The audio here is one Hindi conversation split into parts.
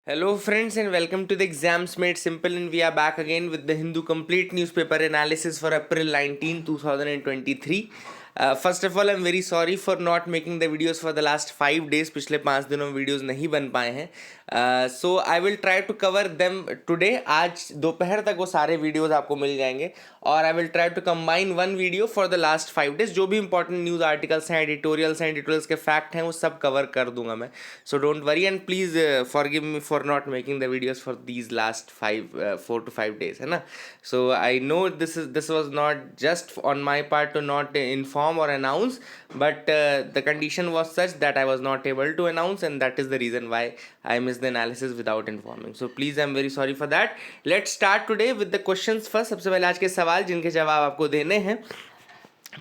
Hello, friends, and welcome to the Exams Made Simple. And we are back again with the Hindu Complete Newspaper Analysis for April 19, 2023. First of all, I'm very sorry for not making the videos for the last 5 days. पिछले 5 दिनों में वीडियोस नहीं बन पाए हैं. So I will try to cover them today. आज दोपहर तक वो सारे वीडियोस आपको मिल जाएंगे और I will try to combine one video for the last 5 days. जो भी इंपॉर्टेंट न्यूज़ आर्टिकल्स हैं, एडिटोरियल्स के फैक्ट हैं, वो सब कवर कर दूंगा मैं. So don't worry and please forgive me for not making the videos for these last 4 to 5 days, है ना. So I know this was not just on my part to not inform or announce, but the condition was such that I was not able to announce, and that is the reason why I missed the analysis without informing. So please, I'm very sorry for that. Let's start today with the questions first. सबसे पहले आज के सवाल जिनके जवाब आपको देने हैं.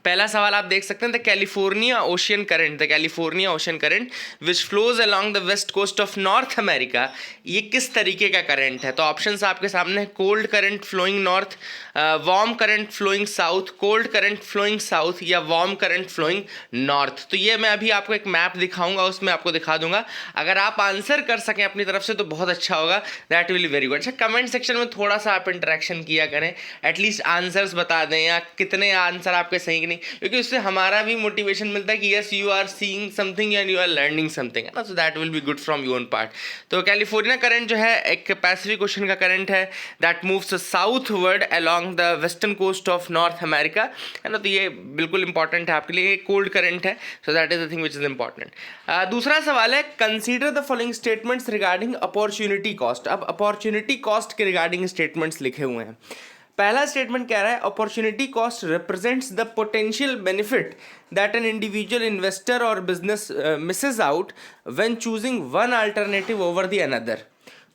पहला सवाल आप देख सकते हैं, the California ocean current which flows along the west coast of North America, ये किस तरीके का करंट है. तो ऑप्शंस आपके सामने है. Cold current flowing north, warm current flowing south, cold current flowing south या वार्म करंट फ्लोइंग नॉर्थ. तो ये मैं अभी आपको एक मैप दिखाऊंगा, उसमें आपको दिखा दूंगा. अगर आप आंसर कर सकें अपनी तरफ से तो बहुत अच्छा होगा. That will be very good. अच्छा, कमेंट सेक्शन में थोड़ा सा आप इंटरेक्शन किया करें, एटलीस्ट आंसर्स बता दें या कितने आंसर आपके सही नहीं, क्योंकि उससे हमारा भी मोटिवेशन मिलता है कि yes you are seeing something and you are learning something, है ना. So that will be good from your own part. तो कैलिफोर्निया करंट जो है एक पैसिफिक ओशन का करंट है that moves southward along the western coast of North America, है ना. तो ये बिल्कुल इंपॉर्टेंट है आपके लिए. कोल्ड करंट है, so that is the thing which is important. दूसरा सवाल है, consider the following statements regarding opportunity cost. अब अपॉर्चुनिटी कॉस्ट के रिगार्डिंग स्टेटमेंट्स लिखे हुए हैं. पहला स्टेटमेंट कह रहा है, opportunity cost represents the potential benefit that an individual investor or business misses out when choosing one alternative over the another.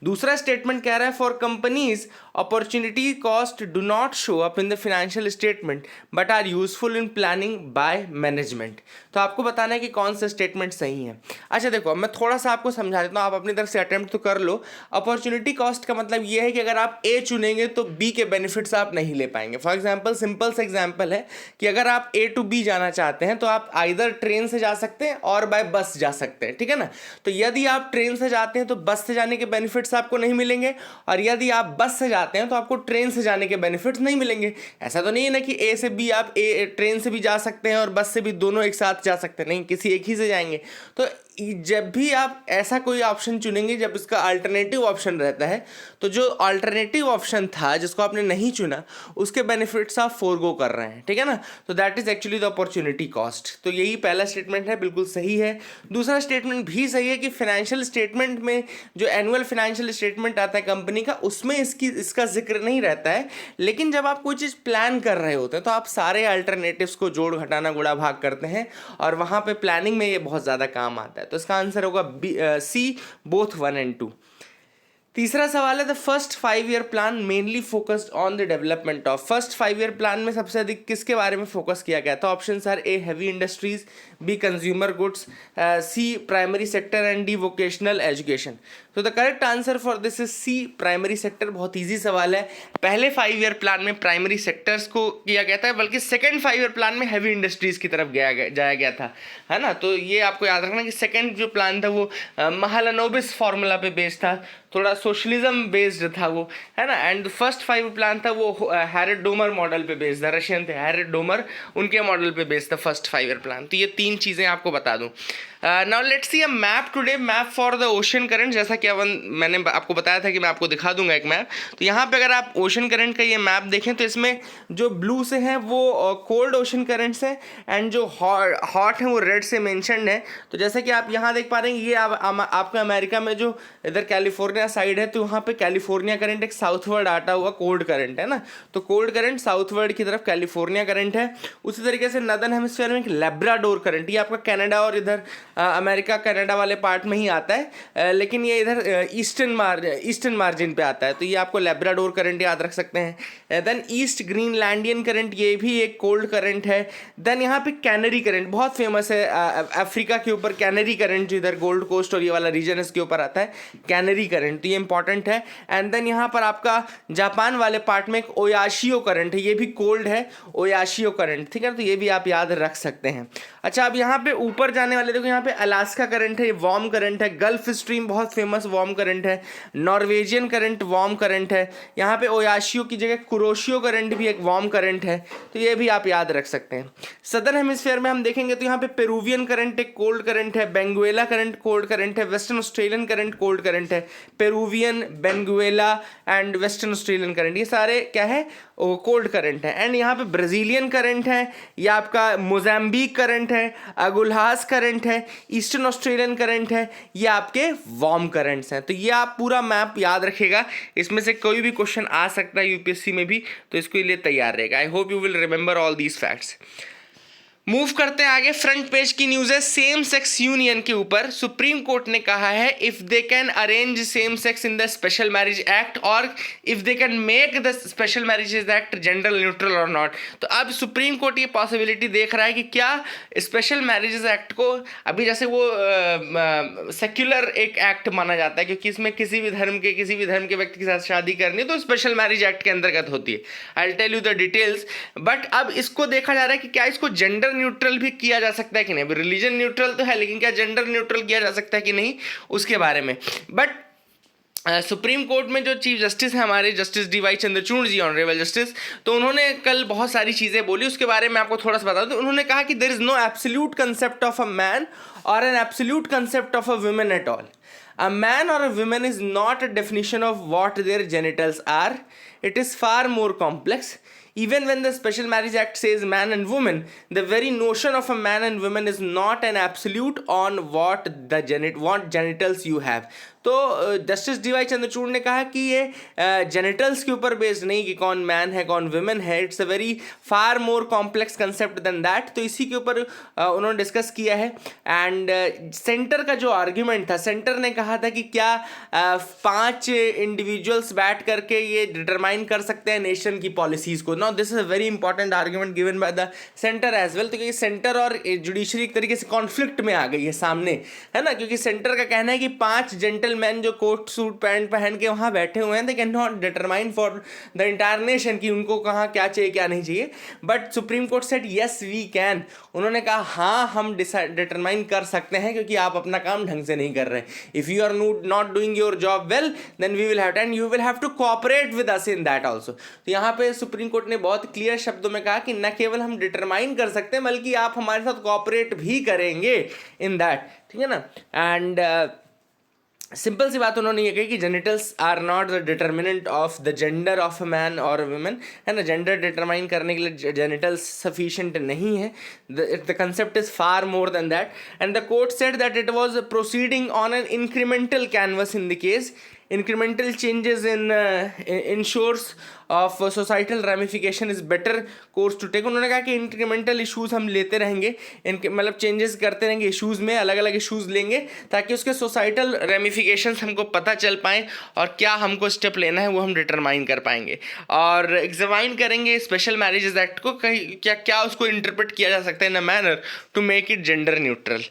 दूसरा स्टेटमेंट कह रहा है, for companies opportunity cost do not show up in the financial statement but are useful in planning by management. तो आपको बताना है कि कौन सा स्टेटमेंट सही है. अच्छा देखो, मैं थोड़ा सा आपको समझा देता हूँ, आप अपनी तरफ से अटेम्प्ट तो कर लो. अपॉर्चुनिटी कॉस्ट का मतलब ये है कि अगर आप ए चुनेंगे तो बी के बेनिफिट्स आप नहीं ले पाएंगे. फॉर एग्जाम्पल, सिंपल सा एग्जाम्पल है कि अगर आप ए टू बी जाना चाहते हैं तो आप आइदर ट्रेन से जा सकते हैं और बाय बस जा सकते हैं, ठीक है ना. तो यदि आप ट्रेन से जाते हैं तो बस से जाने के बेनिफिट्स आपको नहीं मिलेंगे, और यदि आप बस से जाते हैं तो आपको ट्रेन से जाने के बेनिफिट्स नहीं मिलेंगे. ऐसा तो नहीं है ना कि ए से बी आप ट्रेन से भी जा सकते हैं और बस से भी, दोनों एक साथ जा सकते हैं. नहीं, किसी एक ही से जाएंगे. तो जब भी आप ऐसा कोई ऑप्शन चुनेंगे जब इसका अल्टरनेटिव ऑप्शन रहता है, तो जो अल्टरनेटिव ऑप्शन था जिसको आपने नहीं चुना उसके बेनिफिट्स आप फोरगो कर रहे हैं, ठीक है ना. तो that is actually the opportunity cost. तो यही पहला स्टेटमेंट है, बिल्कुल सही है. दूसरा स्टेटमेंट भी सही है कि फाइनेंशियल स्टेटमेंट में जो एनुअल फाइनेंशियल स्टेटमेंट आता है कंपनी का, उसमें इसका जिक्र नहीं रहता है. लेकिन जब आप कोई चीज़ प्लान कर रहे होते हैं तो आप सारे अल्टरनेटिव्स को जोड़ घटाना गुणा भाग करते हैं, और वहाँ पे प्लानिंग में ये बहुत ज़्यादा काम आता है. तो इसका आंसर होगा सी, बोथ 1 and 2. तीसरा सवाल है, the first 5-year plan mainly focused on the development of. First 5-year plan में सबसे अधिक किसके बारे में फोकस किया गया था. Options are A heavy industries, B consumer goods, C primary sector and D vocational education. तो the correct answer for this is C, primary sector. बहुत ईजी सवाल है. पहले 5-year प्लान में प्राइमरी सेक्टर्स को किया गया था, बल्कि सेकेंड 5-year प्लान में हैवी इंडस्ट्रीज की तरफ जाया गया था, है ना. तो ये आपको याद रखना कि सेकेंड जो प्लान था वो महालनोबिस फार्मूला पे बेस्ड था, थोड़ा सोशलिज्म बेस्ड था वो, है ना. एंड फर्स्ट 5 प्लान था वो हैरेड डोमर मॉडल पे बेस्ड था. रशियन थे हैरेड डोमर, उनके मॉडल पे बेस्ड था फर्स्ट 5-year प्लान. तो ये 3 चीज़ें आपको बता दूं. Now let's see a map today, map for the ocean current. जैसा कि मैंने आपको बताया था कि मैं आपको दिखा दूंगा एक मैप. तो यहाँ पे अगर आप ओशन करंट का ये मैप देखें तो इसमें जो ब्लू से हैं वो कोल्ड ओशन करंट्स हैं, एंड जो हॉट हैं वो रेड से मेंशन्ड है. तो जैसा कि आप यहाँ देख पा रहे हैं, ये आपका अमेरिका में जो इधर कैलिफोर्निया साइड है, तो वहाँ पे कैलिफोर्निया करंट एक साउथवर्ड आता हुआ कोल्ड करंट है ना. तो कोल्ड करंट साउथवर्ड की तरफ कैलिफोर्निया करंट है. उसी तरीके से नदर्न हेमिस्फीयर में एक लेब्राडोर करंट, ये आपका कनाडा और इधर अमेरिका कनाडा वाले पार्ट में ही आता है, लेकिन ये इधर ईस्टर्न मार्जिन पे आता है. तो ये आपको लेब्राडोर करंट याद रख सकते हैं. देन ईस्ट ग्रीनलैंडियन करंट, ये भी एक कोल्ड करंट है. देन यहाँ पे कैनरी करंट बहुत फेमस है अफ्रीका के ऊपर. कैनरी करंट जो इधर गोल्ड कोस्ट और ये वाला रीजन इसके ऊपर आता है, कैनरी करंट. तो ये इंपॉर्टेंट है. एंड देन यहाँ पर आपका जापान वाले पार्ट में एक ओयाशियो करंट है, ये भी कोल्ड है, ओयाशियो करंट, ठीक है. तो ये भी आप याद रख सकते हैं. अच्छा, अब यहाँ पे ऊपर जाने वाले देखो, यहाँ पे पे अलास्का करंट है, ये वार्म करंट है। गल्फ स्ट्रीम बहुत फेमस वार्म करंट है। नॉर्वेजियन करंट वार्म करंट है। यहाँ पे ओयाशियो की जगह कुरोशियो करंट भी एक वार्म करंट है, तो ये भी आप याद रख सकते हैं। सदर्न हेमिस्फीयर में हम देखेंगे तो यहाँ पे पेरूवियन करंट एक कोल्ड करंट है, बेंगुएला करंट कोल्ड करंट है, western Australian current cold current है। Peruvian, Benguela and western Australian current, ये सारे क्या है, कोल्ड करंट है। एंड यहाँ पे ब्राजीलियन करंट है, ये आपका मोजाम्बिक करंट है, अगुल्हास करंट है, ईस्टर्न ऑस्ट्रेलियन करंट है, ये आपके वार्म करंट्स हैं। तो ये आप पूरा मैप याद रखिएगा, इसमें से कोई भी क्वेश्चन आ सकता है यूपीएससी में भी, तो इसके लिए तैयार रहेगा। I hope you will remember all these facts. Move करते हैं आगे। फ्रंट पेज की न्यूज है सेम सेक्स यूनियन के ऊपर। सुप्रीम कोर्ट ने कहा है if they can arrange same sex in the special marriage act और if they can make the special marriage act gender neutral or not. तो अब सुप्रीम कोर्ट ये पॉसिबिलिटी देख रहा है कि क्या स्पेशल मैरिजेस एक्ट को, अभी जैसे वो सेक्युलर एक एक्ट माना जाता है क्योंकि इसमें किसी भी धर्म के व्यक्ति के साथ शादी करनी है तो स्पेशल मैरिज एक्ट के अंतर्गत होती है। I will tell you the details. But अब इसको देखा जा रहा है कि क्या इसको जेंडर न्यूट्रल भी किया जा सकता है कि नहीं। रिलीजन न्यूट्रल तो है, लेकिन क्या जेंडर न्यूट्रल किया जा सकता है कि नहीं, उसके बारे में। बट सुप्रीम कोर्ट में जो चीफ जस्टिस है हमारे, जस्टिस डी.वाई. चंद्रचूड़ जी, ऑनरेबल जस्टिस, तो उन्होंने कल बहुत सारी चीज़ें बोली, उसके बारे में आपको थोड़ा सा बता दूं। तो उन्होंने कहा कि there is no absolute concept of a man or an absolute concept of a woman at all. A man or a woman is not a definition of what their genitals are. It is far more complex. Even when the Special Marriage Act says man and woman, the very notion of a man and woman is not an absolute on what genitals you have. तो जस्टिस डी.वाई. चंद्रचूड़ ने कहा कि ये जेनिटल्स के ऊपर बेस्ड नहीं कि कौन मैन है कौन वुमेन है, it's a very far more complex concept than that. तो इसी के ऊपर उन्होंने डिस्कस किया है। एंड सेंटर का जो आर्ग्यूमेंट था, सेंटर ने कहा था कि क्या 5 इंडिविजुअल्स बैठ करके ये डिटरमाइन कर सकते हैं नेशन की पॉलिसीज़ को। Now this is a very important argument given by the centre as well. तो क्योंकि सेंटर और जुडिशरी एक तरीके से कॉन्फ्लिक्ट में आ गई है सामने, है ना, क्योंकि सेंटर का कहना है कि 5 जेंटलमैन जो कोट सूट पैंट पहन के वहाँ बैठे हुए हैं, they can not determine for the entire nation कि उनको कहाँ क्या चाहिए क्या नहीं चाहिए। But Supreme Court said yes we can. उन्होंने कहा हाँ हम डिटरमाइन कर सकते हैं क्योंकि आप अपना काम ढंग से नहीं कर रहे हैं। If you are not doing your job well then we will have and you will have to cooperate with us in that also. तो यहाँ पे सुप्रीम कोर्ट ने बहुत क्लियर शब्दों में कहा कि न केवल हम डिटरमाइन कर सकते हैं बल्कि आप हमारे साथ कोऑपरेट भी करेंगे इन दैट, ठीक है ना। एंड सिंपल सी बात उन्होंने ये कही कि genitals are not the determinant of the gender of a man और अ वुमेन, है ना। जेंडर डिटरमाइन करने के लिए जेनिटल्स सफिशिएंट नहीं है, the concept is far more than that. And the court said that it was proceeding on an incremental canvas in the case. Incremental changes in ensures of societal ramification is better course to take. उन्होंने कहा कि इंक्रीमेंटल इश्यूज हम लेते रहेंगे, मतलब चेंजेस करते रहेंगे इश्यूज में, अलग अलग इश्यूज लेंगे ताकि उसके सोसाइटल रेमिफिकेशंस हमको पता चल पाएँ और क्या हमको स्टेप लेना है वो हम डिटरमाइन कर पाएंगे और एग्जामाइन करेंगे स्पेशल मैरिजेस एक्ट को, क्या क्या उसको इंटरप्रेट किया जा सकता है in a manner to make it gender neutral.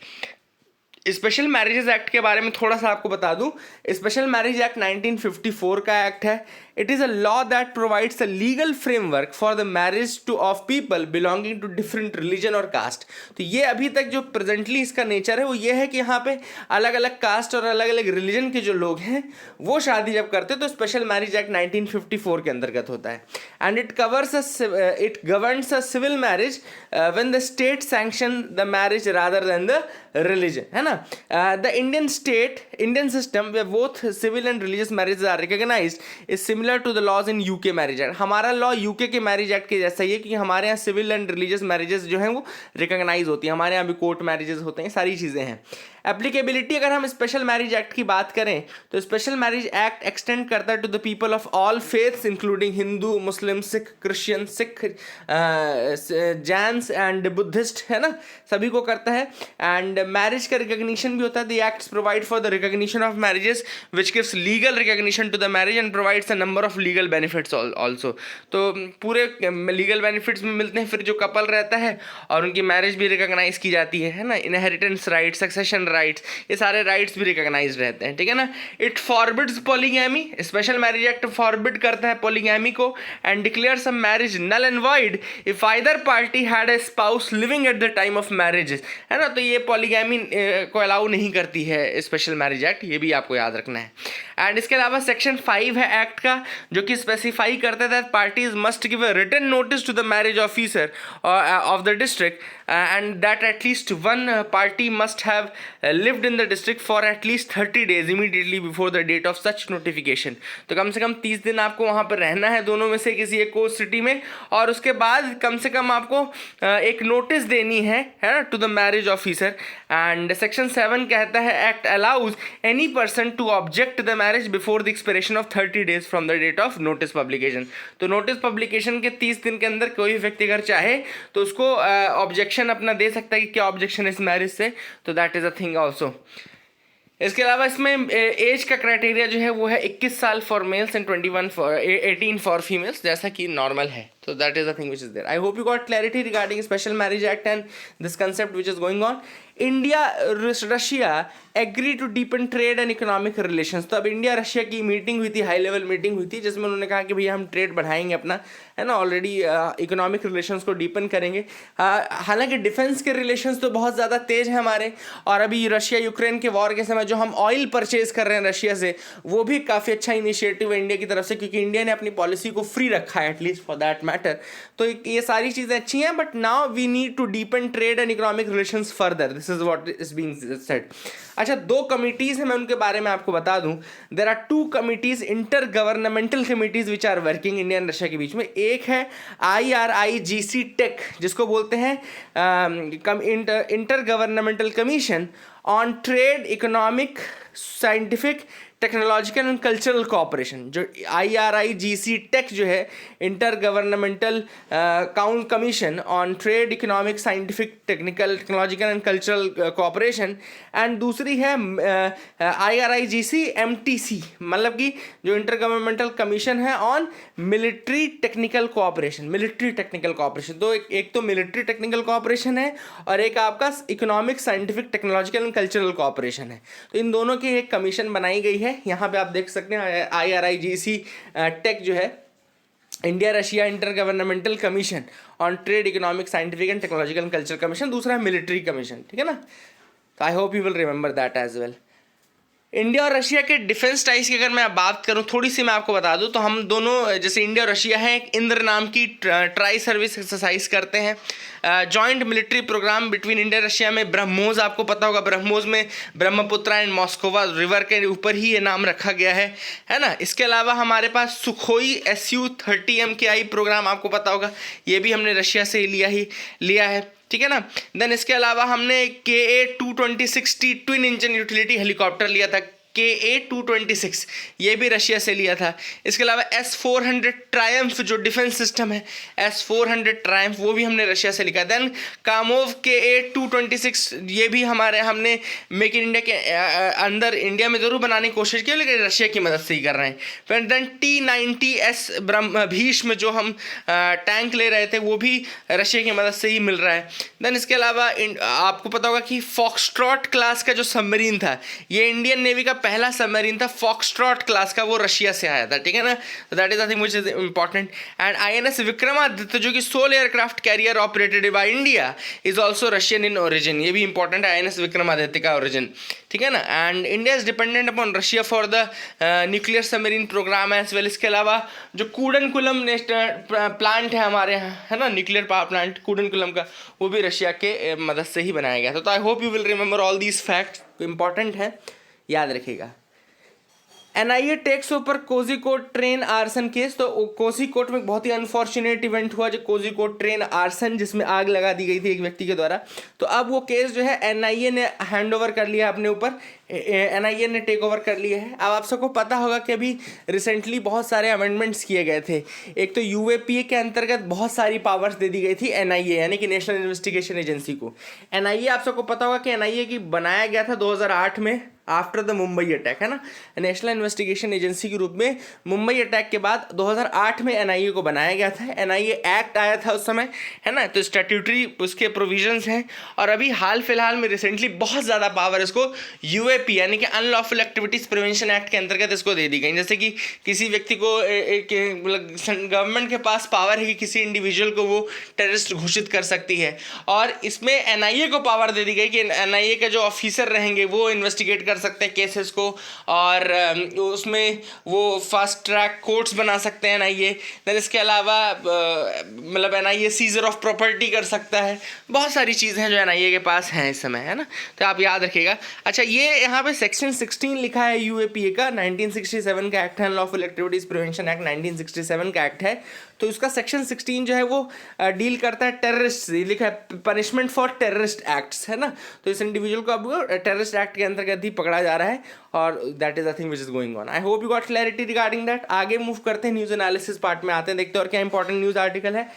Special marriages act के बारे में थोड़ा सा आपको बता दूं। स्पेशल मैरिज एक्ट 1954 का एक्ट है। It is a law that provides a legal framework for the marriage to of people belonging to different religion और कास्ट। तो ये अभी तक जो प्रेजेंटली इसका नेचर है वो ये है कि यहाँ पे अलग अलग कास्ट और अलग अलग रिलीजन के जो लोग हैं वो शादी जब करते हैं तो स्पेशल मैरिज एक्ट 1954 के अंतर्गत होता है। And it governs a civil marriage when the state sanction the marriage rather than the religion, है ना। The Indian system way both civil and religious marriage are recognised is similar to the laws in UK marriage act. हमारा लॉ यूके के मैरिज एक्ट के जैसा ही है क्योंकि हमारे यहाँ सिविल एंड रिलीजियस मैरिजेस जो हैं वो रिकॉग्नाइज होती हैं, हमारे यहाँ भी कोर्ट मैरिजेस होते हैं, सारी चीज़ें हैं। एप्लीकेबिलिटी अगर हम स्पेशल मैरिज एक्ट की बात करें तो स्पेशल मैरिज एक्ट एक्सटेंड करता है to the people of all faiths including Hindu, Muslim, Sikh, Christian, Jains and Buddhist, है ना, सभी को करता है। एंड मैरिज का रिकॉग्निशन भी होता है। The acts provide for the recognition of marriages which gives legal recognition to the marriage and provides a number of legal benefits also. तो पूरे लीगल बेनिफिट्स में मिलते हैं। फिर जो कपल रहता है और उनकी मैरिज भी रिकॉग्नाइज की जाती है ना। इनहेरिटेंस राइट, सक्सेशन राइट्स, ये सारे राइट्स भी रिकॉग्नाइज रहते हैं, ठीक है ना। It forbids polygamy, special marriage act forbid करता है पॉलीगैमी को, and declares a marriage null and void if either party had a spouse living at the time of marriage, है ना। तो ये पॉलीगैमी को अलाउ नहीं करती है स्पेशल मैरिज एक्ट, ये भी आपको याद रखना है। एंड इसके अलावा सेक्शन 5 है एक्ट का, जो कि स्पेसिफाई करता है that parties must give a written notice to the marriage officer of the district and that at least one party must have lived in the district for at least 30 days immediately before the date of such notification. तो कम से कम 30 दिन आपको वहाँ पर रहना है दोनों में से किसी एक कोर्ट सिटी में, और उसके बाद कम से कम आपको एक नोटिस देनी है ना, to the marriage officer. And section 7 कहता है act allows any person to object the marriage before the expiration of 30 days from the date of notice publication. तो नोटिस पब्लिकेशन के 30 दिन के अंदर कोई भी व्यक्ति अगर चाहे तो उसको ऑब्जेक्शन अपना दे सकता है कि क्या ऑब्जेक्शन है इस मैरिज से, तो that is a thing also. इसके अलावा इसमें एज का क्राइटेरिया जो है वो है 21 साल for mails and 18 for females, जैसा कि नॉर्मल है। So that is the thing which is there. I hope you got clarity regarding Special Marriage Act and this concept which is going on. India Russia agree to deepen trade and economic relations. तो अब इंडिया रशिया की मीटिंग हुई थी, हाई लेवल मीटिंग हुई थी, जिसमें उन्होंने कहा कि भैया हम ट्रेड बढ़ाएंगे अपना, है ना, ऑलरेडी इकोनॉमिक रिलेशंस को डीपन करेंगे। हालांकि डिफेंस के रिलेशंस तो बहुत ज़्यादा तेज है हमारे, और अभी रशिया यूक्रेन के वॉर के समय जो हम ऑयल परचेज कर रहे हैं रशिया से, वो भी काफ़ी अच्छा इनिशिएटिव है इंडिया की तरफ से, क्योंकि इंडिया ने अपनी पॉलिसी को फ्री रखा है एटलीस्ट फॉर दैट मैटर। तो ये सारी चीज़ें अच्छी हैं, but now we need to deepen trade and economic relations further, this is what is being said. अच्छा, 2 कमिटीज़ हैं, मैं उनके बारे में आपको बता दूं। There are 2 committees, inter governmental committees which are working India and Russia के बीच में। एक है IRIGC टेक, जिसको बोलते हैं inter governmental commission on trade, economic, scientific, technological and cultural cooperation. जो IRIGC टेक जो है, inter governmental commission on trade, economic, scientific, technological and cultural cooperation, and दूसरी है IRIGC MTC, मतलब कि जो इंटर गवर्नमेंटल कमीशन है on military technical cooperation, military technical cooperation. तो एक तो मिलिट्री टेक्निकल कोऑपरेशन है और एक आपका economic, scientific, technological and cultural cooperation है। तो इन दोनों की एक कमीशन बनाई गई है। यहाँ पे आप देख सकते हैं IRIGC टेक जो है, India Russia inter governmental commission on trade, economic, scientific and technological and cultural commission, दूसरा है मिलिट्री कमीशन, ठीक है ना। तो I hope you will remember that as well. India और रशिया के डिफेंस टाइज की अगर मैं बात करूं थोड़ी सी, मैं आपको बता दूं, तो हम दोनों, जैसे इंडिया और रशिया है, एक इंद्र नाम की ट्राई सर्विस एक्सरसाइज करते हैं, joint military programme between India Russia में। ब्रह्मोस आपको पता होगा, ब्रह्मोस में ब्रह्मपुत्रा एंड मॉस्कोवा रिवर के ऊपर ही ये नाम रखा गया है ना। इसके अलावा हमारे पास सुखोई Su-30 MKI प्रोग्राम आपको पता होगा, ये भी हमने रशिया से लिया है, ठीक है ना। देन इसके अलावा हमने KA-226T twin engine utility helicopter लिया था, KA-226, ये भी रशिया से लिया था। इसके अलावा S-400 ट्रायम्फ जो डिफेंस सिस्टम है, S-400 ट्रायम्फ, वो भी हमने रशिया से लिखा। देन कामोव KA-226, ये भी हमने मेक इन इंडिया के अंदर इंडिया में ज़रूर बनाने की कोशिश की, लेकिन रशिया की मदद से ही कर रहे हैं। फिर देन T-90S भीष्म जो हम टैंक ले रहे थे, वो भी रशिया की मदद से ही मिल रहा है। देन इसके अलावा आपको पता होगा कि फॉक्सट्रॉट क्लास का जो सबमरीन था, ये इंडियन नेवी का पहला सबमरीन था, फॉक्सट्रॉट क्लास का, वो रशिया से आया था, ठीक है ना। That is the thing which is important. And INS Vikramaditya जो कि sole aircraft carrier operated by India is also Russian in origin, ये भी इंपॉर्टेंट है, INS विक्रमादित्य का ओरिजिन, ठीक है ना। And India is dependent upon Russia for the nuclear submarine programme as well. इसके अलावा जो कूडनकुलम प्लांट है हमारे यहाँ, है ना, न्यूक्लियर पावर प्लांट कूडनकुलम का, वो भी रशिया के मदद से ही बनाया गया था। तो I hope you will remember all these facts, important है, याद रखिएगा। NIA takes over Kozhikode train arson case. तो कोझिकोड में बहुत ही अनफॉर्चुनेट इवेंट हुआ, जो कोझिकोड ट्रेन आर्सन, जिसमें आग लगा दी गई थी एक व्यक्ति के द्वारा। तो अब वो केस जो है NIA ने हैंड ओवर कर लिया अपने ऊपर, NIA ने टेक ओवर कर लिया है। अब आप सबको पता होगा कि अभी रिसेंटली बहुत सारे अमेंडमेंट्स किए गए थे। एक तो UAPA के अंतर्गत बहुत सारी पावर्स दे दी गई थी NIA, यानी कि नेशनल इन्वेस्टिगेशन एजेंसी को। NIA आप सबको पता होगा कि NIA की बनाया गया था 2008 में, आफ्टर द मुंबई अटैक, है ना। नेशनल इन्वेस्टिगेशन एजेंसी के रूप में मुंबई अटैक के बाद 2008 में एनआईए को बनाया गया था। एनआईए एक्ट आया था उस समय, है ना। तो स्टैट्यूटरी उसके प्रोविजंस हैं, और अभी हाल फिलहाल में रिसेंटली बहुत ज़्यादा पावर इसको यूएपी यानी कि अनलॉफुल एक्टिविटीज़ प्रिवेंशन एक्ट के अंतर्गत इसको दे दी गई। जैसे कि किसी व्यक्ति को गवर्नमेंट के पास पावर है कि किसी इंडिविजुअल को वो टेररिस्ट घोषित कर सकती है, और इसमें एनआईए को पावर दे दी गई कि एनआईए के जो ऑफिसर रहेंगे वो इन्वेस्टिगेट कर सकते हैं केसेस को, और उसमें वो फास्ट ट्रैक कोर्ट्स बना सकते हैं एनआईए। देन इसके अलावा मतलब एनआईए सीजर ऑफ प्रॉपर्टी कर सकता है। बहुत सारी चीज़ें हैं जो एनआईए के पास हैं इस समय, है ना। तो आप याद रखिएगा। अच्छा, ये यहाँ पे सेक्शन 16 लिखा है यूएपीए का, 1967 का एक्ट है, अनलॉफुल एक्टिविटीज़ प्रिवेंशन एक्ट 1967 का एक्ट है। तो इसका सेक्शन 16 जो है वो डील करता है टेररिस्ट से, लिखा है पनिशमेंट फॉर टेररिस्ट एक्ट्स, है ना। तो इस इंडिविजुअल को अब टेररिस्ट एक्ट के अंतर्गत ही पकड़ा जा रहा है, और that is the thing which is going on. I hope you got clarity regarding that. आगे मूव करते हैं, न्यूज़ एनालिसिस पार्ट में आते हैं, देखते हैं और क्या इंपॉर्टेंट न्यूज़ आर्टिकल है।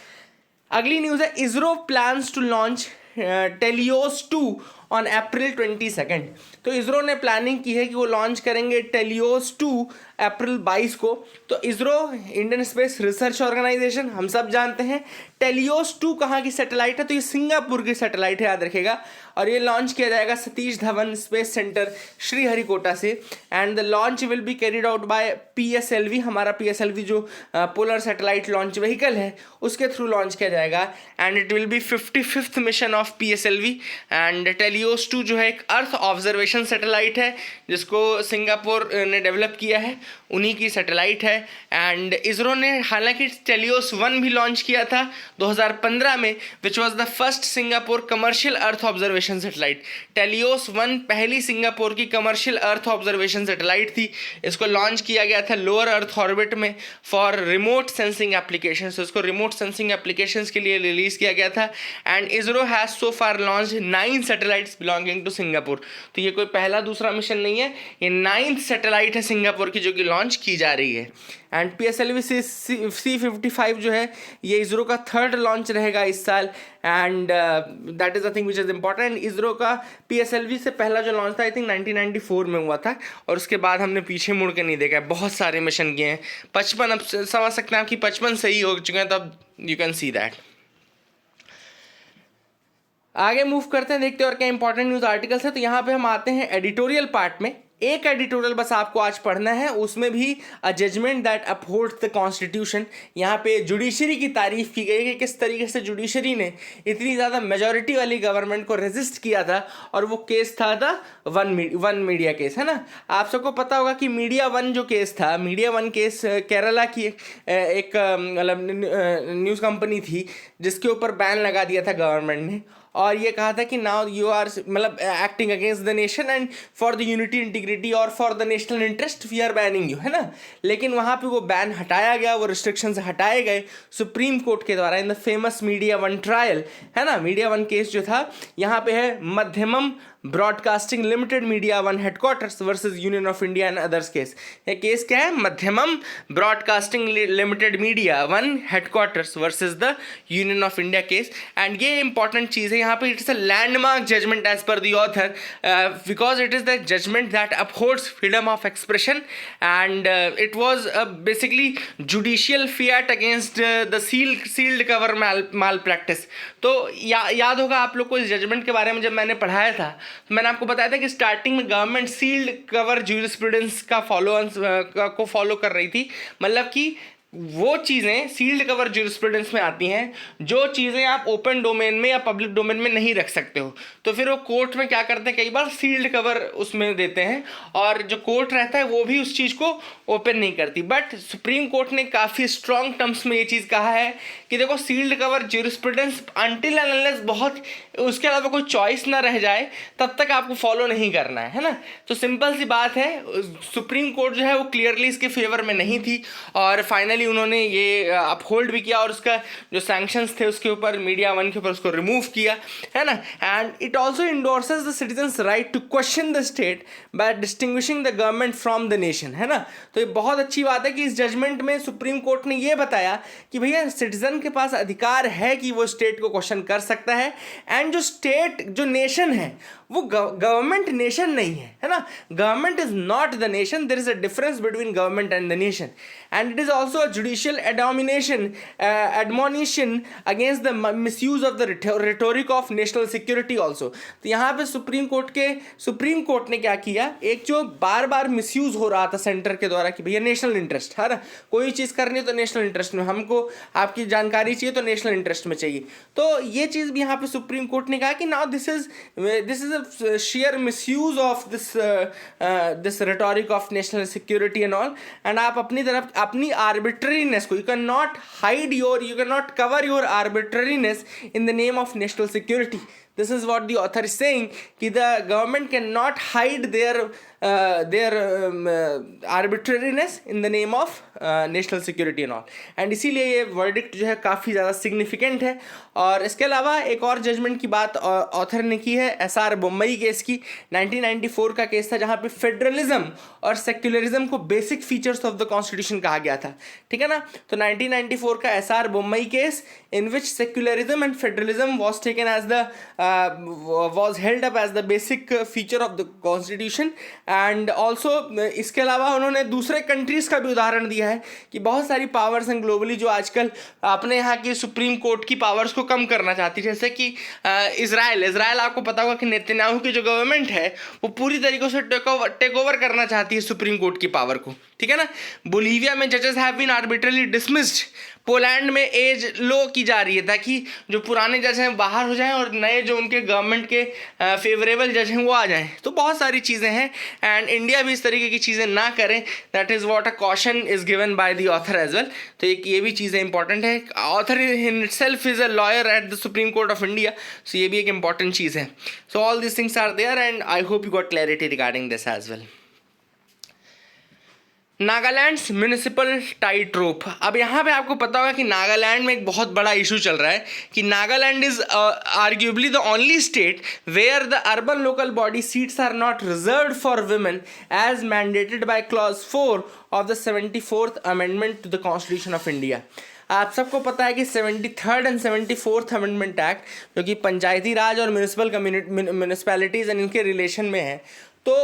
अगली न्यूज़ है, ISRO plans to launch TeLEOS 2 on April 22। तो इसरो ने प्लानिंग की है कि वो लॉन्च करेंगे टेलियोस 2 अप्रैल 22 को। तो ISRO Indian Space Research Organisation, हम सब जानते हैं। टेलियोस 2 कहाँ की सैटेलाइट है, तो ये सिंगापुर की सैटेलाइट है, याद रखेगा। और ये लॉन्च किया जाएगा सतीश धवन स्पेस सेंटर श्रीहरिकोटा से, and the launch will be carried out by PSLV, हमारा PSLV जो पोलर सैटेलाइट लॉन्च व्हीकल है उसके थ्रू लॉन्च किया जाएगा, and it will be 55th mission of PSLV। And teleost 2 जो है एक अर्थ ऑब्जर्वेशन सैटेलाइट है जिसको सिंगापुर ने डेवलप किया है, उन्हीं की सैटेलाइट है। एंड इसरो ने हालांकि टेलियोस 1 भी लॉन्च किया था 2015 में, which was the first Singapore commercial earth observation satellite. Teleost 1 पहली सिंगापुर की कमर्शियल अर्थ ऑब्जर्वेशन सैटेलाइट थी। इसको लॉन्च किया गया था लोअर अर्थ ऑर्बिट में फॉर रिमोट सेंसिंग एप्लीकेशंस। इसको रिमोट सेंसिंग एप्लीकेशंस के लिए रिलीज किया गया था। And ISRO has so far launch 9 satellites belonging to Singapore. तो ये कोई पहला दूसरा मिशन नहीं है, ये 9th सैटेलाइट है सिंगापुर की जो कि लॉन्च की जा रही है। एंड PSLV C55 जो है ये इसरो का 3rd लॉन्च रहेगा इस साल, and that is the thing which is important. ISRO का PSLV से पहला जो लॉन्च था आई थिंक 1994 में हुआ था, और उसके बाद हमने पीछे मुड़ के नहीं देखा है, बहुत सारे मिशन किए हैं। 55 अब समझ सकते हैं आपकी 55 सही हो चुके हैं, तब यू कैन सी दैट। आगे मूव करते हैं, देखते हैं और क्या इंपॉर्टेंट न्यूज़ आर्टिकल्स है। तो यहाँ पे हम आते हैं एडिटोरियल पार्ट में। एक एडिटोरियल बस आपको आज पढ़ना है, उसमें भी a judgment that upholds the constitution. यहाँ पे जुडिशरी की तारीफ की गई कि किस तरीके से जुडिशरी ने इतनी ज़्यादा मेजॉरिटी वाली गवर्नमेंट को रेजिस्ट किया था, और वो केस था द वन मीडिया केस, है ना। आप सबको पता होगा कि मीडिया वन जो केस था, मीडिया वन केस केरला की एक मतलब न्यूज़ कंपनी थी जिसके ऊपर बैन लगा दिया था गवर्नमेंट ने, और ये कहा था कि नाउ यू आर मतलब acting against the nation and for the unity integrity और for the national interest we are banning you, है ना। लेकिन वहाँ पे वो बैन हटाया गया, वो रिस्ट्रिक्शंस हटाए गए सुप्रीम कोर्ट के द्वारा in the famous media one trial, है ना। मीडिया वन केस जो था, यहाँ पे है Madhyamam broadcasting limited media one headquarters versus union of India and others case. ये केस क्या है, Madhyamam broadcasting limited media one headquarters versus the union of India case. And ये इंपॉर्टेंट चीज़ है यहाँ पे, it is a landmark judgment as per the author, because it is the judgment that upholds freedom of expression, and it was basically judicial fiat against the sealed cover mall practice. तो याद होगा आप लोग को इस जजमेंट के बारे में, जब मैंने पढ़ाया था मैंने आपको बताया था कि स्टार्टिंग में गवर्नमेंट सील्ड कवर ज्यूरिस्प्रूडेंस का फॉलो कर रही थी। मतलब कि वो चीज़ें सील्ड कवर ज्यूरिस्प्रूडेंस में आती हैं जो चीज़ें आप ओपन डोमेन में या पब्लिक डोमेन में नहीं रख सकते हो, तो फिर वो कोर्ट में क्या करते हैं, कई बार सील्ड कवर उसमें देते हैं, और जो कोर्ट रहता है वो भी उस चीज़ को ओपन नहीं करती। बट सुप्रीम कोर्ट ने काफ़ी स्ट्रॉन्ग टर्म्स में ये चीज़ कहा है कि देखो sealed cover jurisprudence until and unless बहुत उसके अलावा कोई चॉइस ना रह जाए तब तक आपको फॉलो नहीं करना है ना। तो सिंपल सी बात है, सुप्रीम कोर्ट जो है वो क्लियरली इसके फेवर में नहीं थी, और फाइनली फाइनली उन्होंने ये अपहोल्ड भी किया और उसका जो सैंक्शंस थे उसके ऊपर, मीडिया वन के ऊपर, उसको रिमूव किया, है ना। And it also endorses the citizens right to question the state by distinguishing the government from the nation, है ना। तो ये बहुत अच्छी बात है कि इस जजमेंट में सुप्रीम कोर्ट ने ये बताया कि भैया सिटीजन के पास अधिकार है कि वो स्टेट को क्वेश्चन कर सकता है, एंड जो स्टेट, जो नेशन है, वो गवर्नमेंट नेशन नहीं है ना। Government is not the nation, there is a difference between government and the nation, and it is also a judicial admonition against the misuse of the rhetoric of national security also. तो यहाँ पे सुप्रीम कोर्ट ने क्या किया, एक जो बार बार मिसयूज हो रहा था सेंटर के द्वारा कि भैया नेशनल इंटरेस्ट, है ना, कोई चीज़ करनी है तो नेशनल इंटरेस्ट में, हमको आपकी जानकारी चाहिए तो नेशनल इंटरेस्ट में चाहिए, तो ये चीज़ भी यहाँ पे सुप्रीम कोर्ट ने कहा कि now this is a sheer misuse of this rhetoric of national security and all, and आप अपनी तरफ अपनी arbitrariness को, you cannot cover your arbitrariness in the name of national security. This is what the author is saying, कि the government cannot hide their arbitrariness in the name of national security and all, and इसीलिए ये verdict जो है काफ़ी ज़्यादा significant है। और इसके अलावा एक और जजमेंट की बात ऑथर ने की है SR बम्बई केस की। 1994 का केस था जहाँ पे फेडरलिज्म और सेक्युलरिज्म को basic features of the constitution कहा गया था, ठीक है ना। तो 1994 का SR Bombay case, in which secularism and federalism was taken as was held up as the basic feature of the constitution, and also इसके अलावा उन्होंने दूसरे कंट्रीज का भी उदाहरण दिया है कि बहुत सारी पावर्स हैं ग्लोबली जो आजकल अपने यहाँ की सुप्रीम कोर्ट की पावर्स को कम करना चाहती है, जैसे कि इजराइल आपको पता होगा कि नेतन्याहू की जो गवर्नमेंट है वो पूरी तरीके से टेक ओवर करना चाहती है सुप्रीम कोर्ट की पावर को, ठीक है ना। बोलीविया में जजेस have been arbitrarily dismissed, Poland में एज लो की जा रही है ताकि जो पुराने जज हैं बाहर हो जाएं और नए जो उनके गवर्नमेंट के फेवरेबल जज हैं वो आ जाएं। तो बहुत सारी चीज़ें हैं, एंड इंडिया भी इस तरीके की चीज़ें ना करें, that is what a caution is given by the author as well. तो एक ये भी चीज़ें इंपॉर्टेंट है, author in itself is a lawyer at the supreme court of India, so ये भी एक इंपॉर्टेंट चीज़ है। So all this things are there and I hope you got clarity regarding this as well. Nagaland's municipal tight rope. अब यहाँ पे आपको पता होगा कि नागालैंड में एक बहुत बड़ा इशू चल रहा है कि Nagaland is arguably the only state where the urban local body seats are not reserved for women as mandated by clause 4 of the 74th amendment to the constitution of India. आप सबको पता है कि 73rd and 74th amendment act जो कि पंचायती राज और म्यूनिसिपैलिटीज़ एंड इनके रिलेशन में है, तो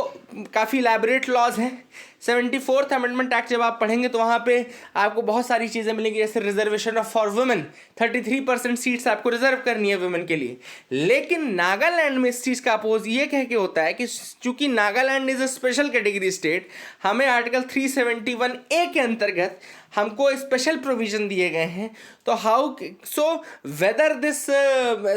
काफ़ी इलैबोरेट लॉज हैं। 74th अमेंडमेंट एक्ट जब आप पढ़ेंगे तो वहाँ पे आपको बहुत सारी चीज़ें मिलेंगी, जैसे reservation of for women, 33% seats आपको रिजर्व करनी है वुमेन के लिए। लेकिन नागालैंड में इस चीज़ का अपोज ये कह के होता है कि चूंकि Nagaland is a special category state, हमें आर्टिकल 371A के अंतर्गत हमको स्पेशल प्रोविजन दिए गए हैं। तो whether this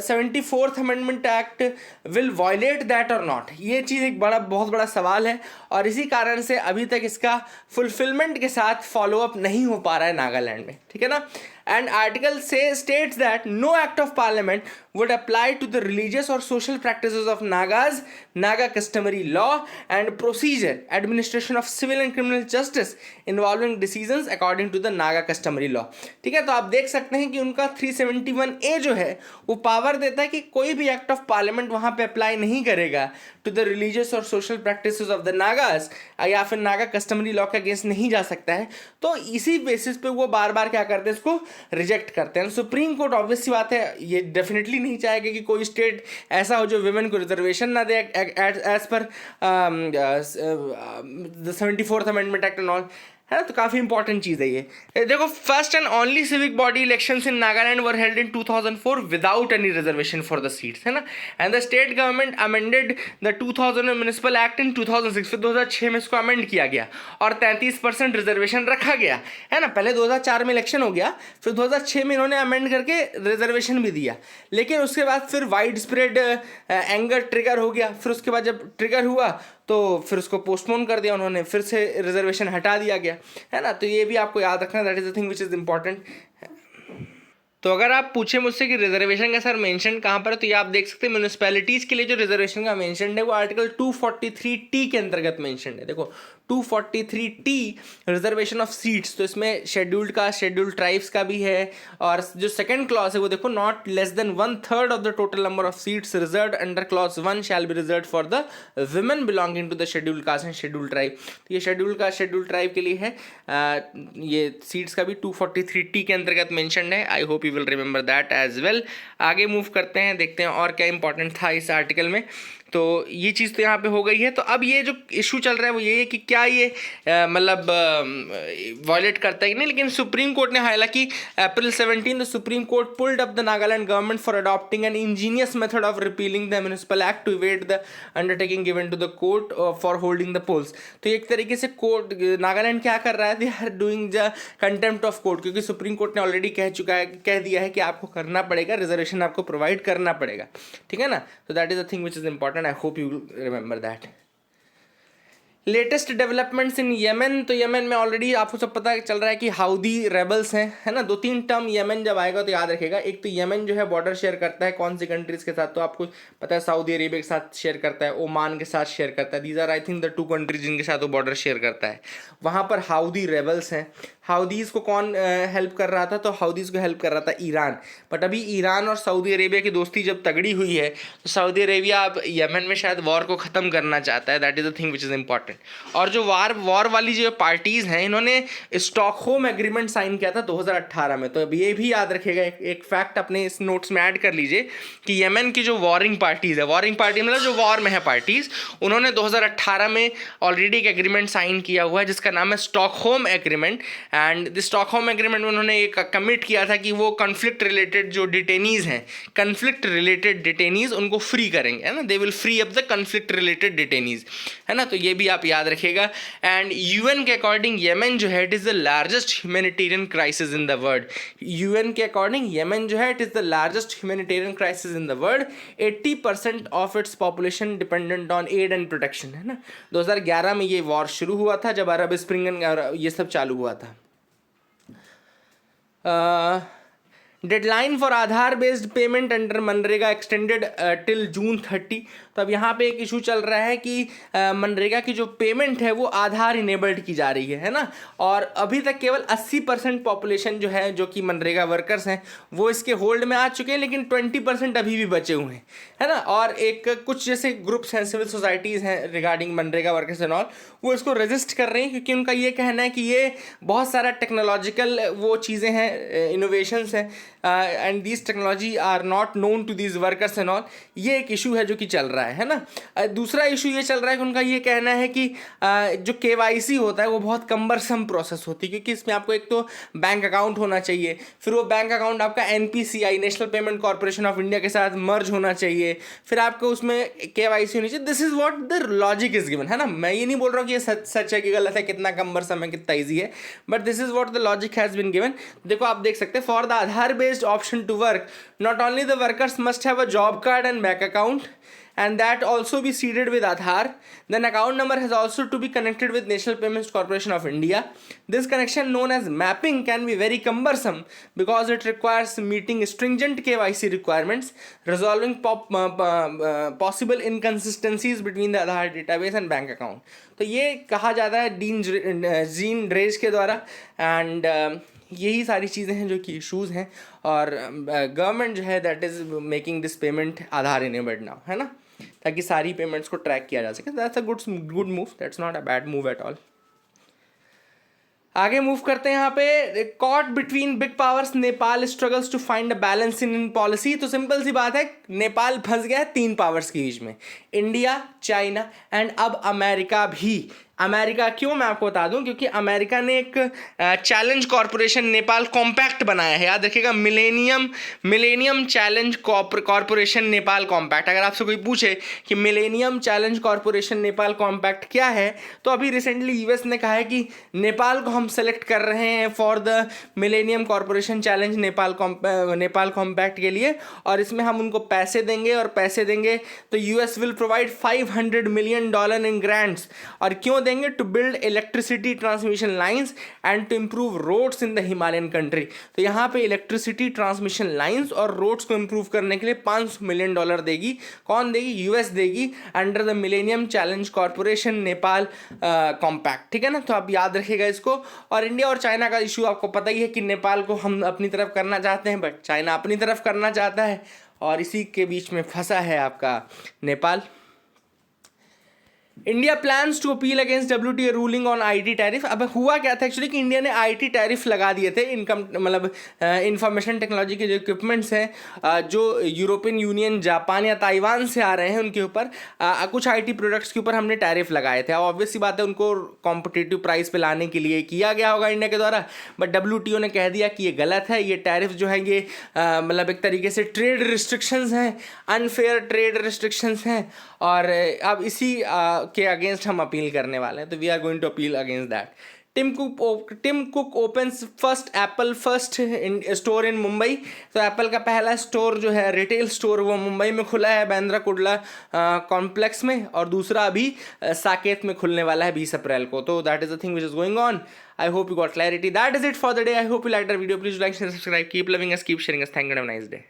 74th amendment act will violate that और नॉट, ये चीज़ एक बहुत बड़ा सवाल है, और इसी कारण से अभी तक इसका फुलफिलमेंट के साथ फॉलो अप नहीं हो पा रहा है नागालैंड में, ठीक है ना। And article states that no act of parliament would apply to the religious or social practices of Nagas, Naga customary law and procedure, administration of civil and criminal justice involving decisions according to the Naga customary law। ठीक है, तो आप देख सकते हैं कि उनका 371A जो है वो पावर देता है कि कोई भी एक्ट ऑफ पार्लियामेंट वहाँ पे अप्लाई नहीं करेगा टू द रिलीजियस और social practices of the Nagas, या फिर नागा कस्टमरी लॉ के अगेंस्ट नहीं जा सकता है। तो इसी बेसिस पे वो बार बार क्या करते हैं, इसको रिजेक्ट करते हैं। सुप्रीम कोर्ट ऑब्वियस सी बात है ये डेफिनेटली नहीं चाहेगा कि कोई स्टेट ऐसा हो जो वुमेन को रिजर्वेशन ना दे as per the 74th amendment act and all, है ना। तो काफ़ी इंपॉर्टेंट चीज़ है ये। देखो, first and only civic body elections in Nagaland were held in 2004 without any reservation for the seats, है ना। And the state government amended the 2000 municipal act in 2006, फिर 2006 में इसको अमेंड किया गया और 33% रिजर्वेशन रखा गया, है ना। पहले 2004 में इलेक्शन हो गया, फिर 2006 में इन्होंने अमेंड करके रिजर्वेशन भी दिया, लेकिन उसके बाद फिर वाइड स्प्रेड एंगर ट्रिगर हो गया। फिर उसके बाद जब ट्रिगर हुआ तो फिर उसको पोस्टपोन कर दिया उन्होंने, फिर से रिजर्वेशन हटा दिया गया, है ना। तो ये भी आपको याद रखना, that is the thing which is important. तो अगर आप पूछे मुझसे कि रिजर्वेशन का सर मेंशन कहाँ पर है, तो ये आप देख सकते हैं म्यूनिसिपैलिटीज़ के लिए जो रिजर्वेशन का मेंशन है वो आर्टिकल 243T के अंतर्गत मेंशन है। देखो 243T रिजर्वेशन ऑफ सीट्स, तो इसमें शेड्यूल्ड कास्ट शेड्यूल्ड ट्राइब्स का भी है। और जो सेकंड क्लॉज है वो देखो, not less than 1/3 of the total number of seats reserved under clause 1 shall be reserved for the women belonging to the scheduled caste and scheduled tribe. तो ये शेड्यूल्ड कास्ट शेड्यूल्ड ट्राइब के लिए है। ये सीट्स का भी 243T के अंतर्गत मेंशन्ड है। I hope you will remember that as well. आगे मूव करते हैं, देखते हैं और क्या इंपॉर्टेंट था इस आर्टिकल में। तो ये चीज़ तो यहाँ पे हो गई है। तो अब ये जो इशू चल रहा है वो ये है कि क्या ये मतलब वायलेट करता है कि नहीं। लेकिन सुप्रीम कोर्ट ने, हालांकि April 17 the supreme Court pulled up the Nagaland government for adopting an ingenious method of repealing the municipal act to evade the undertaking given to the court for holding the polls. तो एक तरीके से कोर्ट नागालैंड क्या कर रहा है, they are doing the contempt of court, क्योंकि सुप्रीम कोर्ट ने ऑलरेडी कह दिया है कि आपको करना पड़ेगा, रिजर्वेशन आपको प्रोवाइड करना पड़ेगा, ठीक है ना। तो that is the thing which is important. I hope you remember that. Latest developments in Yemen. तो येमेन में ऑलरेडी आपको सब पता चल रहा है कि हाउदी रेबल्स हैं, है ना। 2-3 टर्म येमेन जब आएगा तो याद रखेगा। एक तो येमेन जो है बॉर्डर शेयर करता है कौन सी कंट्रीज के साथ, तो आपको पता है सऊदी अरेबिया के साथ शेयर करता है, ओमान के साथ शेयर करता है। These are I think the 2 countries जिनके साथ वो बॉर्डर शेयर करता है। वहाँ पर हाउदी रेबल्स हैं। हाउदीज को कौन हेल्प कर रहा था, तो हाउदीज को हेल्प कर रहा था ईरान। बट अभी ईरान और सऊदी अरेबिया की दोस्ती जब तगड़ी हुई है तो सऊदी अरेबिया अब येमेन में शायद वॉर को ख़त्म करना चाहता है। That is the thing which is important. और जो वॉर वाली जो पार्टीज़ हैं, इन्होंने स्टॉकहोम एग्रीमेंट साइन किया था 2018 में। तो अब ये भी याद रखिएगा, एक फैक्ट अपने इस नोट्स में ऐड कर लीजिए कि येमेन की जो वॉरिंग पार्टीज़ है, वॉरिंग पार्टी मतलब जो वॉर में है पार्टीज़, उन्होंने 2018 में ऑलरेडी एक एग्रीमेंट साइन किया हुआ है जिसका नाम है Stockholm agreement. And the Stockholm agreement में उन्होंने एक कमिट किया था कि वो कन्फ्लिक्ट रिलेटेड जो डिटेनीज़ हैं, कन्फ्लिक्ट रिलेटेड डिटेनीज़ उनको फ्री करेंगे, है ना। They will free up the conflict related detainees, है ना। तो ये भी आप याद रखिएगा। एंड यूएन के अकॉर्डिंग येमेन जो है it is the largest humanitarian crisis in the world. UN के अकॉर्डिंग येमेन जो है it is the largest humanitarian crisis in the world. 80% of its population dependent on aid and protection, है ना। 2011 में ये वॉर शुरू हुआ था जब अरब स्प्रिंग ये सब चालू हुआ था। Deadline for Aadhaar based payment under MNREGA extended till June 30। तो अब यहाँ पे एक इशू चल रहा है कि मनरेगा की जो पेमेंट है वो आधार इनेबल्ड की जा रही है ना। और अभी तक केवल 80% पॉपुलेशन जो है, जो कि मनरेगा वर्कर्स हैं, वो इसके होल्ड में आ चुके हैं, लेकिन 20% अभी भी बचे हुए हैं, है ना। और एक कुछ जैसे ग्रुप्स हैं, सिविल सोसाइटीज़ हैं regarding MNREGA workers and all, वो इसको रजिस्ट कर रहे हैं क्योंकि उनका ये कहना है कि ये बहुत सारा टेक्नोलॉजिकल वो चीज़ें हैं, इनोवेशंस हैं, and this technology are not known to these workers and all. ये एक इशू है जो कि चल रहा है ना। दूसरा इशू ये चल रहा है कि उनका ये कहना है कि जो KYC होता है वो बहुत कम्बरसम प्रोसेस होती है, क्योंकि इसमें आपको एक तो बैंक अकाउंट होना चाहिए, फिर वो बैंक अकाउंट आपका NPCI national payment corporation of India के साथ मर्ज होना चाहिए, फिर आपको उसमें KYC होनी चाहिए। This is what the logic is given, है ना। मैं ये नहीं बोल रहा हूँ कि ये सच है कि गलत है, कितना कम्बरसम है, कितना ईजी है, but this is what the logic has been given. देखो आप देख सकते हैं, for the Aadhaar based option to work, not only the workers must have a job card and bank account, and that also be seeded with Aadhaar. Then account number has also to be connected with National Payments Corporation of India. This connection, known as mapping, can be very cumbersome because it requires meeting stringent KYC requirements, resolving possible inconsistencies between the Aadhaar database and bank account. तो ये कहा जाता है जीन ड्रेज के द्वारा। एंड यही सारी चीज़ें हैं जो कि इशूज़ हैं, और गवर्नमेंट जो है that is making this payment Aadhaar enabled now, है ना, ताकि सारी पेमेंट्स को ट्रैक किया जा सके। That's a good move, that's not a bad move at all. आगे मूव करते हैं। यहाँ पे caught between big powers, Nepal struggles to find a balance in policy. तो सिंपल सी बात है, नेपाल फंस गया है 3 पावर्स के बीच में, इंडिया, चाइना एंड अब अमेरिका भी। अमेरिका क्यों, मैं आपको बता दूं, क्योंकि अमेरिका ने एक चैलेंज कॉरपोरेशन नेपाल कॉम्पैक्ट बनाया है। याद रखिएगा, millennium challenge corporation Nepal compact. अगर आपसे कोई पूछे कि millennium challenge corporation Nepal compact क्या है, तो अभी रिसेंटली यूएस ने कहा है कि नेपाल को हम सेलेक्ट कर रहे हैं for the millennium corporation challenge Nepal compact के लिए, और इसमें हम उनको पैसे देंगे तो US will provide $500 million in grants. और क्यों देंगे to build electricity transmission lines and to improve roads in the Himalayan country. तो यहाँ पे इलेक्ट्रिसिटी ट्रांसमिशन लाइंस और रोड्स को इम्प्रूव करने के लिए $500 मिलियन देगी। कौन देगी? यूएस देगी, under the millennium challenge corporation Nepal compact. ठीक है ना, तो आप याद रखिएगा इसको। और इंडिया और चाइना का इशू आपको पता ही है कि नेपाल को हम अपनी तरफ करना चाहते हैं, बट चाइना अपनी तरफ करना चाहता है, और इसी के बीच में फंसा है आपका Nepal. India plans to appeal against WTO ruling on IT tariff. अब हुआ क्या था एक्चुअली कि इंडिया ने IT टैरिफ लगा दिए थे इनकम मतलब इंफॉर्मेशन टेक्नोलॉजी के जो इक्विपमेंट्स हैं जो यूरोपियन यूनियन, जापान या ताइवान से आ रहे हैं, उनके ऊपर कुछ IT प्रोडक्ट्स के ऊपर हमने टैरिफ लगाए थे। अब ऑब्वियस सी बात है उनको कॉम्पिटिटिव प्राइस पे लाने के लिए किया गया होगा इंडिया के द्वारा, बट WTO ने कह दिया कि ये गलत है, ये टैरिफ जो है ये मतलब एक तरीके से ट्रेड रिस्ट्रिक्शंस हैं, अनफेयर ट्रेड रिस्ट्रिक्शंस हैं, और अब इसी के अगेंस्ट हम अपील करने वाले हैं। तो we are going to appeal against that. Tim Cook opens first Apple first store in Mumbai. तो एप्पल का पहला स्टोर जो है रिटेल स्टोर वो मुंबई में खुला है, बांद्रा कुर्ला कॉम्प्लेक्स में, और दूसरा अभी साकेत में खुलने वाला है 20 अप्रैल को। तो that is the thing which is going on. I hope you got clarity. That is it for the day. I hope you liked our video. Please like, share, subscribe. Keep loving us, keep sharing us. Thank you and have a nice day.